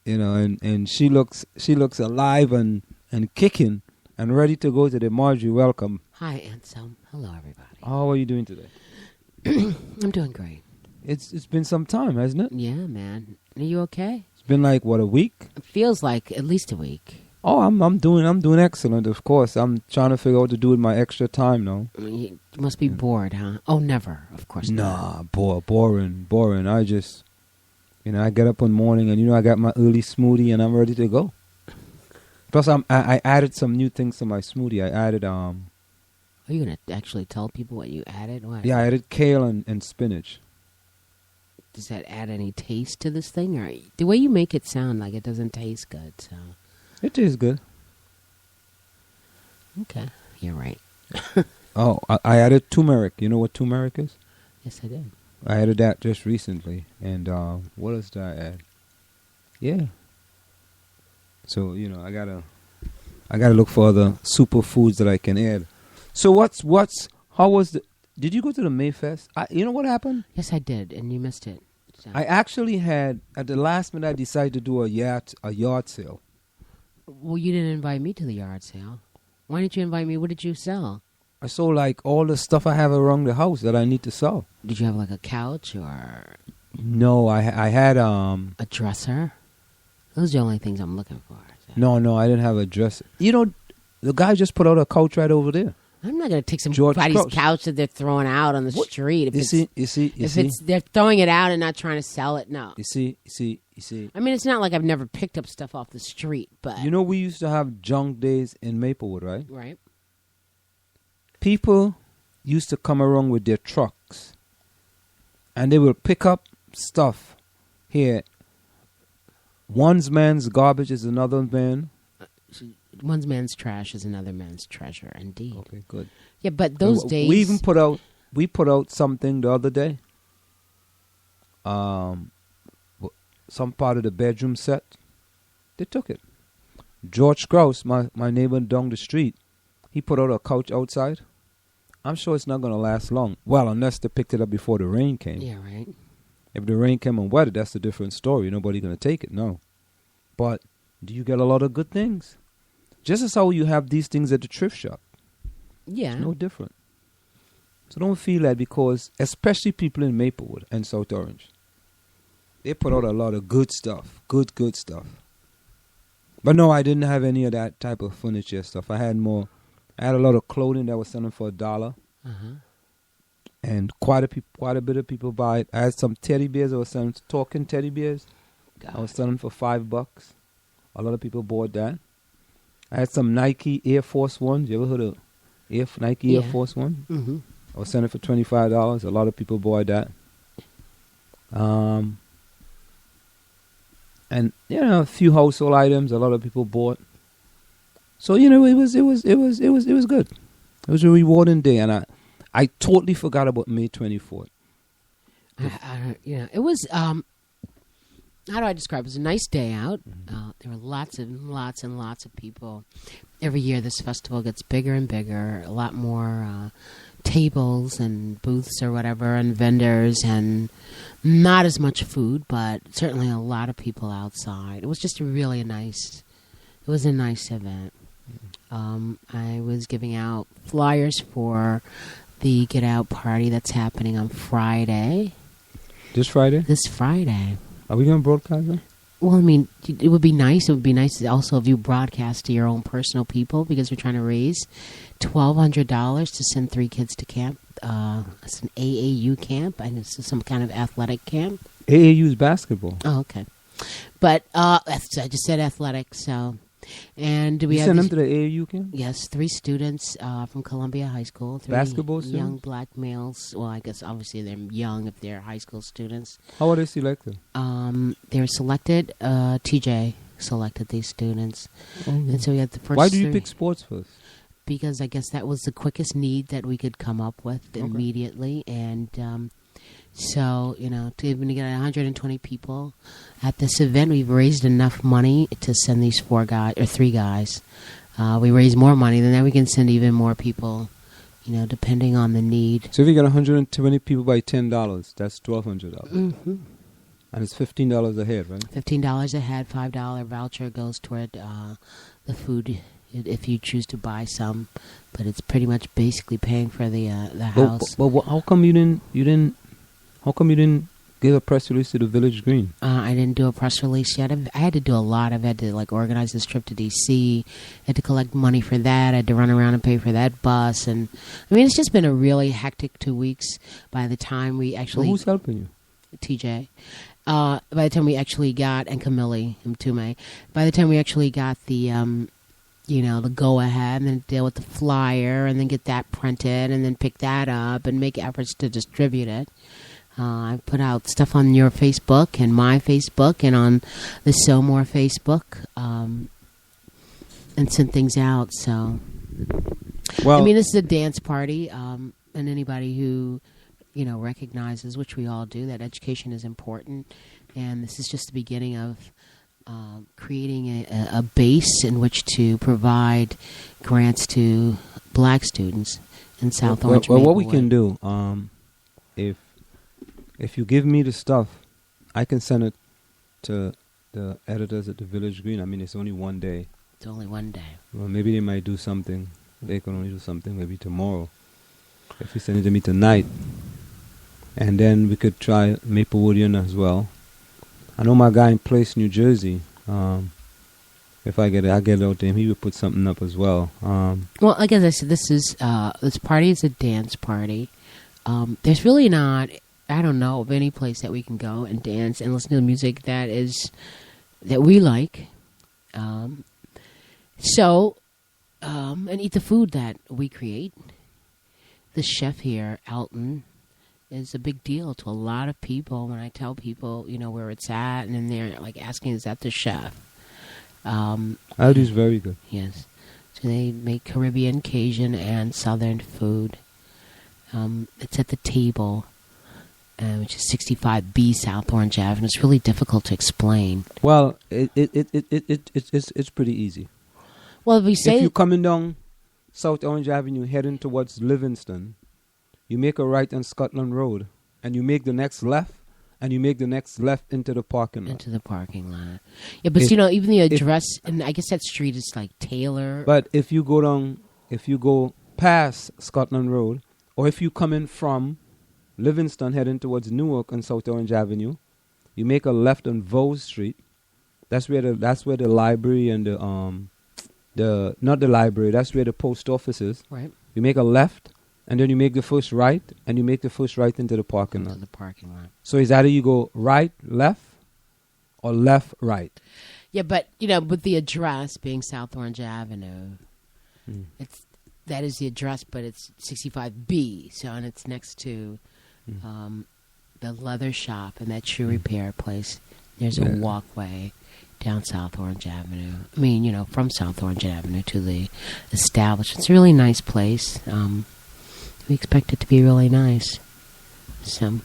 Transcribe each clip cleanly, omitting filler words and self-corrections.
and she looks alive and kicking and ready to go today. Marjorie, welcome. Hi, Anselm. Hello, everybody. How are you doing today? I'm doing great. It's been some time, hasn't it? Yeah, man. Are you okay? It's been like what, a week? It feels like at least a week. Oh, I'm doing excellent. Of course, I'm trying to figure out what to do with my extra time now. I mean, you must be bored, huh? Oh, never. Of course not. Nah, boring. I just, I get up one morning and I got my early smoothie and I'm ready to go. Plus, I added some new things to my smoothie. I added Are you gonna actually tell people what you added? What? Yeah, I added kale and spinach. Does that add any taste to this thing, or the way you make it sound like it doesn't taste good? So. It tastes good. Okay, you're right. Oh, I added turmeric. You know what turmeric is? Yes, I did. I added that just recently. And what else did I add? Yeah. So, I gotta look for other superfoods that I can add. So did you go to the Mayfest? You know what happened? Yes, I did, and you missed it. So. I actually had, at the last minute, I decided to do a yard sale. Well, you didn't invite me to the yard sale. Why didn't you invite me? What did you sell? I sold like all the stuff I have around the house that I need to sell. Did you have like a couch or? No, I had a dresser. Those are the only things I'm looking for. So. No, I didn't have a dresser. The guy just put out a couch right over there. I'm not going to take somebody's couch that they're throwing out on the street. If they're throwing it out and not trying to sell it, no. You see. I mean, it's not like I've never picked up stuff off the street, but... we used to have junk days in Maplewood, right? Right. People used to come around with their trucks, and they will pick up stuff here. One man's garbage is another man. One man's trash is another man's treasure, indeed. Okay, good. Yeah, but those days... We put out something the other day. Some part of the bedroom set. They took it. George Krause, my neighbor down the street, he put out a couch outside. I'm sure it's not going to last long. Well, unless they picked it up before the rain came. Yeah, right. If the rain came and wetted, that's a different story. Nobody's going to take it, no. But do you get a lot of good things? Just as how you have these things at the thrift shop. Yeah. It's no different. So don't feel that because, especially people in Maplewood and South Orange, they put out a lot of good stuff. Good stuff. But no, I didn't have any of that type of furniture stuff. I had a lot of clothing that was selling for $1. Uh-huh. And quite a bit of people buy it. I had some teddy bears. I was selling talking teddy bears. I was selling for $5. A lot of people bought that. I had some Nike Air Force Ones. You ever heard of Nike Air Force One? Mm-hmm. I was selling for $25. A lot of people bought that. And a few household items. A lot of people bought. So it was good. It was a rewarding day, and I totally forgot about May 24th. It was. How do I describe it? It was a nice day out. There were lots and lots of people. Every year this festival gets bigger and bigger. A lot more tables and booths or whatever and vendors and not as much food, but certainly a lot of people outside. It was just a nice event. I was giving out flyers for the Get Out party that's happening on Friday. This Friday? This Friday. Are we going to broadcast that? Well, I mean, it would be nice. It would be nice also if you broadcast to your own personal people because we're trying to raise $1,200 to send 3 kids to camp. It's an AAU camp. I know it's some kind of athletic camp. AAU's basketball. Oh, okay. But I just said athletic, so... And do we send them to the AAU camp? Yes, 3 students from Columbia High School. 3 basketball young students? Black males. Well, I guess obviously they're young if they're high school students. How are they selected? They were selected. TJ selected these students. And so we had the first. Why do you pick sports first? Because I guess that was the quickest need that we could come up with immediately. And so, to even get 120 people at this event, we've raised enough money to send these 3 guys. We raise more money, then we can send even more people, depending on the need. So if you get 120 people by $10, that's $1,200. Mm-hmm. And it's $15 a head, right? $15 a head, $5 voucher goes toward the food if you choose to buy some. But it's pretty much basically paying for the house. But how come you didn't? How come you didn't give a press release to the Village Green? I didn't do a press release yet. I had to do a lot. I've had to organize this trip to D.C. Had to collect money for that. I had to run around and pay for that bus. And I mean, it's just been a really hectic 2 weeks. By the time we actually, Who's helping you? TJ. By the time we actually got, and Camille Mtume, by the time we actually got the, the go-ahead, and then deal with the flyer, and then get that printed, and then pick that up, and make efforts to distribute it. I put out stuff on your Facebook, and my Facebook, and on the SoMore Facebook, and sent things out, so... Well, I mean, this is a dance party, and anybody who... recognizes, which we all do, that education is important. And this is just the beginning of creating a base in which to provide grants to black students in South Orange. Well, what we can do, if you give me the stuff, I can send it to the editors at the Village Green. I mean, it's only one day. It's only one day. Well, maybe they might do something. They can only do something maybe tomorrow. If you send it to me tonight, and then we could try Maplewoodian as well. I know my guy in Place, New Jersey. If I get it, I'll get it out to him. He would put something up as well. Well, like as I said, this party is a dance party. There's really not, I don't know of any place that we can go and dance and listen to the music that we like. And eat the food that we create. The chef here, Alton, is a big deal to a lot of people. When I tell people, where it's at, and then they're like asking, "Is that the chef?" Aldi's very good. Yes, so they make Caribbean, Cajun, and Southern food. It's at the table, which is 65B South Orange Avenue. It's really difficult to explain. Well, it's pretty easy. Well, if you're coming down South Orange Avenue, heading towards Livingston, you make a right on Scotland Road, and you make the next left, and you make the next left into the parking lot. Into the parking lot. Yeah, but even the address, and I guess that street is like Taylor. But if you go past Scotland Road, or if you come in from Livingston heading towards Newark on South Orange Avenue, you make a left on Vose Street. That's where the library and not the library, that's where the post office is. Right. You make a left, and then you make the first right, and you make the first right into the parking lot. Into the parking lot. So it's either you go right, left, or left, right. Yeah, but, with the address being South Orange Avenue, that is the address, but it's 65B, and it's next to the leather shop and that shoe repair place. There's a walkway down South Orange Avenue. I mean, from South Orange Avenue to the establishment. It's a really nice place. We expect it to be really nice. So,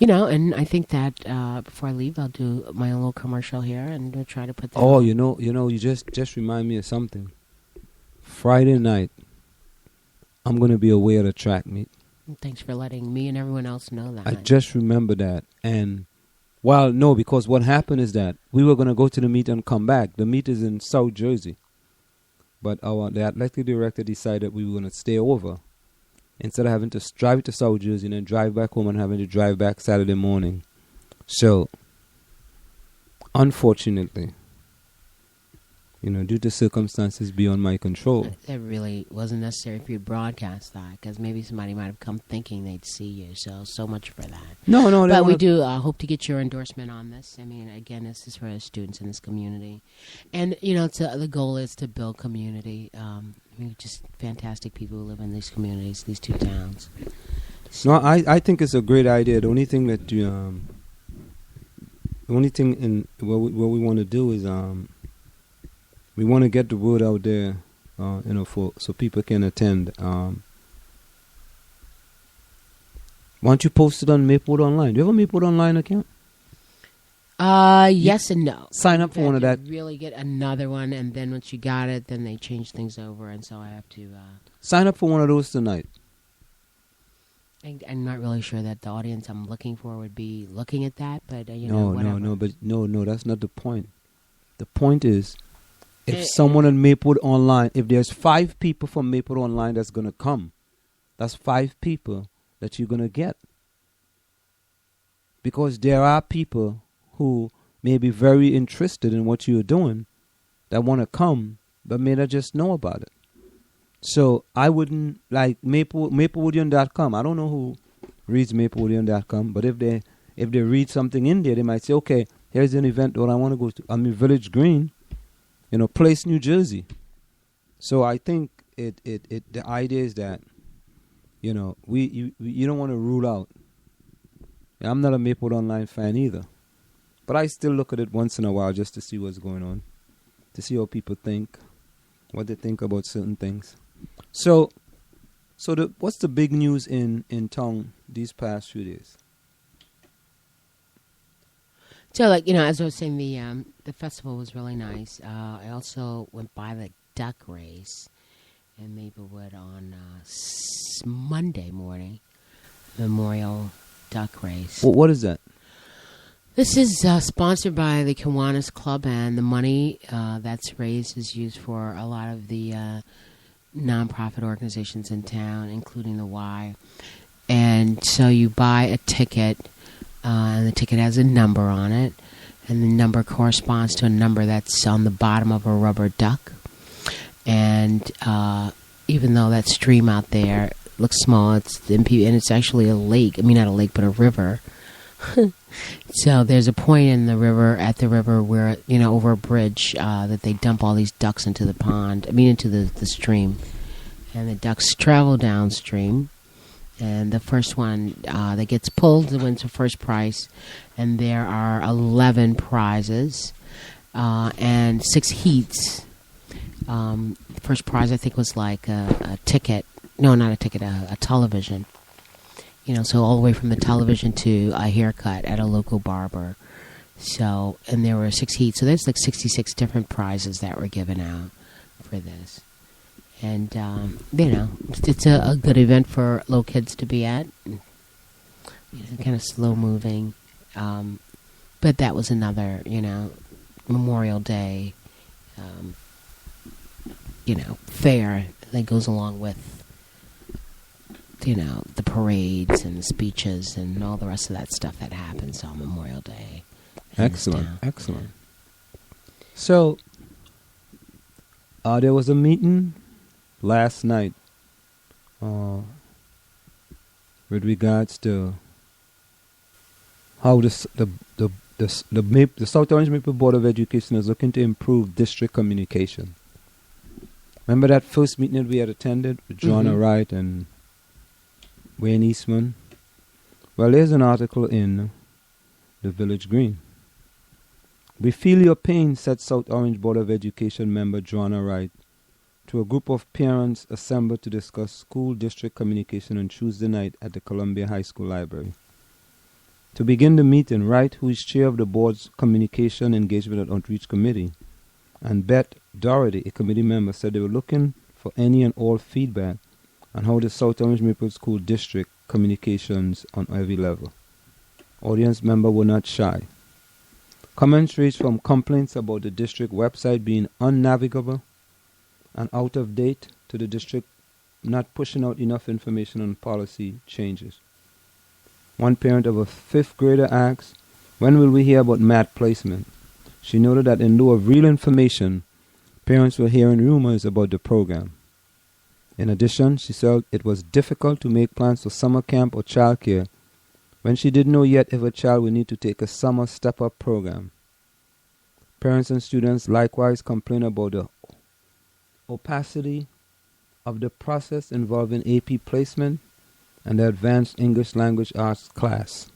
and I think that before I leave, I'll do my own little commercial here and we'll try to put that on. You just remind me of something. Friday night, I'm going to be away at a track meet. Thanks for letting me and everyone else know that. I just remember that. And, no, because what happened is that we were going to go to the meet and come back. The meet is in South Jersey. But the athletic director decided we were going to stay over. Instead of having to drive to South Jersey and then drive back home and having to drive back Saturday morning. So, unfortunately, due to circumstances beyond my control. It really wasn't necessary for you to broadcast that, because maybe somebody might have come thinking they'd see you. So much for that. No. But we do hope to get your endorsement on this. I mean, again, this is for the students in this community. And, the goal is to build community. Just fantastic people who live in these communities, these two towns. No, I think it's a great idea. The only thing that what we want to do is we want to get the word out there, so people can attend. Why don't you post it on Maplewood Online? Do you have a Maplewood Online account? Yes and no. Sign up for one of that. Really get another one, and then once you got it, then they change things over, and so I have to... Sign up for one of those tonight. I'm not really sure that the audience I'm looking for would be looking at that, but No, that's not the point. The point is, if someone on Maplewood Online, if there's 5 people from Maplewood Online that's going to come, that's 5 people that you're going to get. Because there are people who may be very interested in what you're doing that want to come, but may not just know about it. So I wouldn't, like Maplewoodian.com. I don't know who reads Maplewoodian.com, but if they read something in there, they might say, okay, here's an event that I want to go to. I'm in Village Green, Place, New Jersey. So I think the idea is that, you don't want to rule out. I'm not a Maplewood Online fan either, but I still look at it once in a while just to see what's going on, to see how people think, what they think about certain things. So what's the big news in town these past few days? So, as I was saying, the festival was really nice. I also went by the duck race in Maplewood on Monday morning, Memorial Duck Race. What is that? This is sponsored by the Kiwanis Club, and the money that's raised is used for a lot of the nonprofit organizations in town, including the Y. And so you buy a ticket, and the ticket has a number on it, and the number corresponds to a number that's on the bottom of a rubber duck. And even though that stream out there looks small, it's actually a lake. I mean, not a lake, but a river. So there's a point in the river, where, over a bridge, that they dump all these ducks into the pond, into the stream. And the ducks travel downstream. And the first one that gets pulled wins the first prize. And there are 11 prizes and 6 heats. The first prize, I think, was like a ticket. No, not a ticket, a television. So all the way from the television to a haircut at a local barber. So, and there were 6 heats. So there's like 66 different prizes that were given out for this. And, it's a good event for little kids to be at. Kind of slow moving. But that was another, Memorial Day, fair that goes along with, the parades and the speeches and all the rest of that stuff that happens on Memorial Day. Excellent. So, there was a meeting last night with regards to how the South Orange Maple Board of Education is looking to improve district communication. Remember that first meeting that we had attended with Joanna Wright and Wayne Eastman? Well, there's an article in the Village Green. We feel your pain, said South Orange Board of Education member Joanna Wright to a group of parents assembled to discuss school district communication on Tuesday night at the Columbia High School Library. To begin the meeting, Wright, who is chair of the board's Communication, Engagement and Outreach Committee, and Beth Doherty, a committee member, said they were looking for any and all feedback on how the South Orange Maple School District communications on every level. Audience members were not shy. Comments ranged from complaints about the district website being unnavigable and out of date to the district not pushing out enough information on policy changes. One parent of a 5th grader asked, "When will we hear about math placement?" She noted that in lieu of real information, parents were hearing rumors about the program. In addition, she said it was difficult to make plans for summer camp or childcare when she didn't know yet if a child would need to take a summer step-up program. Parents and students likewise complained about the opacity of the process involving AP placement and the advanced English language arts class.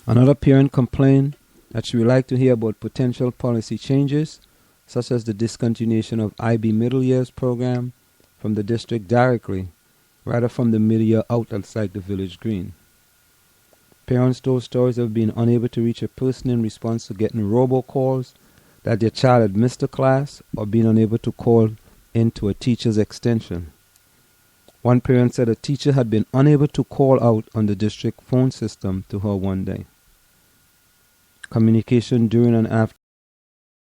Another parent complained that she would like to hear about potential policy changes, such as the discontinuation of IB middle years program from the district directly, rather from the media outlets like the Village Green. Parents told stories of being unable to reach a person in response to getting robocalls that their child had missed a class or being unable to call into a teacher's extension. One parent said a teacher had been unable to call out on the district phone system to her one day. Communication during and after